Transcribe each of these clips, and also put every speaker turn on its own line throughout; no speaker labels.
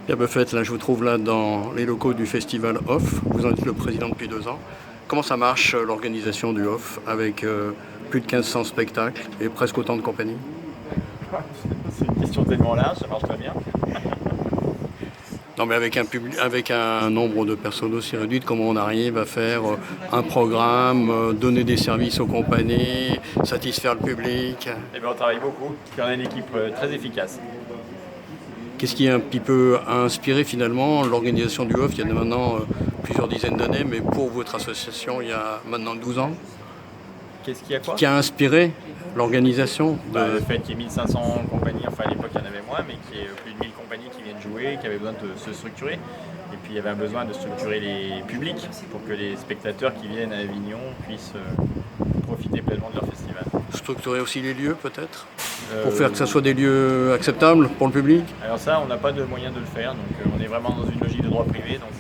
Pierre Buffet, là, je vous trouve là dans les locaux du festival Off. Vous en êtes le président depuis 2 ans. Comment ça marche l'organisation du Off avec plus de 1500 spectacles et presque autant de compagnies?
C'est une question tellement large, ça marche très bien.
Non, mais avec un nombre de personnes aussi réduit, comment on arrive à faire un programme, donner des services aux compagnies, satisfaire le public?
Et bien on travaille beaucoup, puis on a une équipe très efficace.
Qu'est-ce qui a un petit peu inspiré finalement l'organisation du Off il y a maintenant plusieurs dizaines d'années, mais pour votre association il y a maintenant 12 ans?
Qu'est-ce qu'il y a quoi?
Qui a inspiré l'organisation
Le fait qu'il y ait 1500 compagnies, enfin à l'époque il y en avait moins, mais qu'il y ait plus de 1000 compagnies qui viennent jouer, qui avaient besoin de se structurer. Et puis il y avait un besoin de structurer les publics pour que les spectateurs qui viennent à Avignon puissent profiter pleinement de leur festival.
Structurer aussi les lieux peut-être
Euh,
pour faire que ça soit des lieux acceptables pour le public?
Alors ça, on n'a pas de moyen de le faire, donc on est vraiment dans une logique de droit privé, donc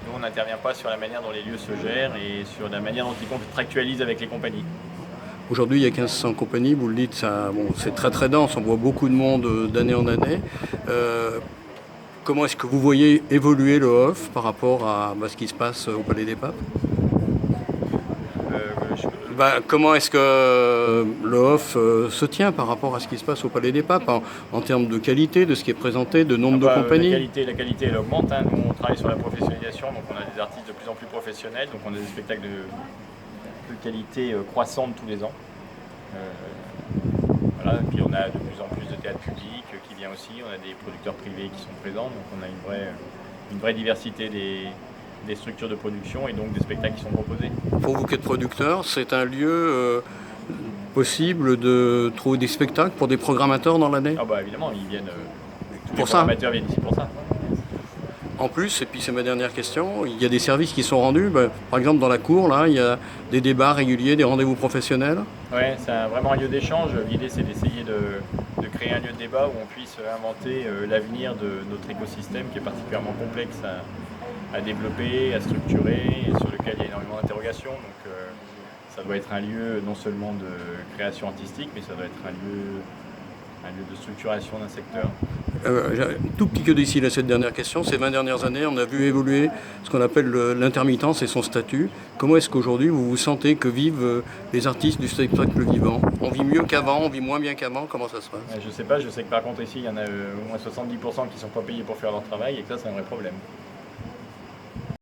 nous on n'intervient pas sur la manière dont les lieux se gèrent et sur la manière dont ils contractualisent avec les compagnies.
Aujourd'hui, il y a 1500 compagnies, vous le dites, ça, bon, c'est très très dense, on voit beaucoup de monde d'année en année. Comment est-ce que vous voyez évoluer le Off par rapport à ce qui se passe au Palais des Papes? Comment est-ce que le Off se tient par rapport à ce qui se passe au Palais des Papes en termes de qualité, de ce qui est présenté, de nombre de compagnies?
La qualité elle augmente, hein. Nous on travaille sur la professionnalisation, donc on a des artistes de plus en plus professionnels, donc on a des spectacles de qualité croissante tous les ans. Voilà. Et puis on a de plus en plus de théâtre public qui vient aussi, on a des producteurs privés qui sont présents, donc on a une vraie diversité des structures de production et donc des spectacles qui sont proposés.
Pour vous qui êtes producteur, c'est un lieu possible de trouver des spectacles pour des programmateurs dans l'année?
Ah bah évidemment, ils viennent, tous les
Pour ça.
programmateurs viennent ici pour ça.
En plus, et puis c'est ma dernière question, il y a des services qui sont rendus. Par exemple, dans la cour, là, il y a des débats réguliers, des rendez-vous professionnels.
Ouais, c'est vraiment un lieu d'échange. L'idée, c'est d'essayer de créer un lieu de débat où on puisse inventer l'avenir de notre écosystème qui est particulièrement complexe à développer, à structurer, et sur lequel il y a énormément d'interrogations. Donc ça doit être un lieu non seulement de création artistique, mais ça doit être un lieu de structuration d'un secteur.
J'ai un tout petit que d'ici là, cette dernière question. Ces 20 dernières années, on a vu évoluer ce qu'on appelle l'intermittence et son statut. Comment est-ce qu'aujourd'hui vous vous sentez que vivent les artistes du spectacle vivant? On vit mieux qu'avant, on vit moins bien qu'avant, comment ça se passe?
Je sais pas, je sais que par contre ici il y en a au moins 70% qui ne sont pas payés pour faire leur travail et que ça c'est un vrai problème.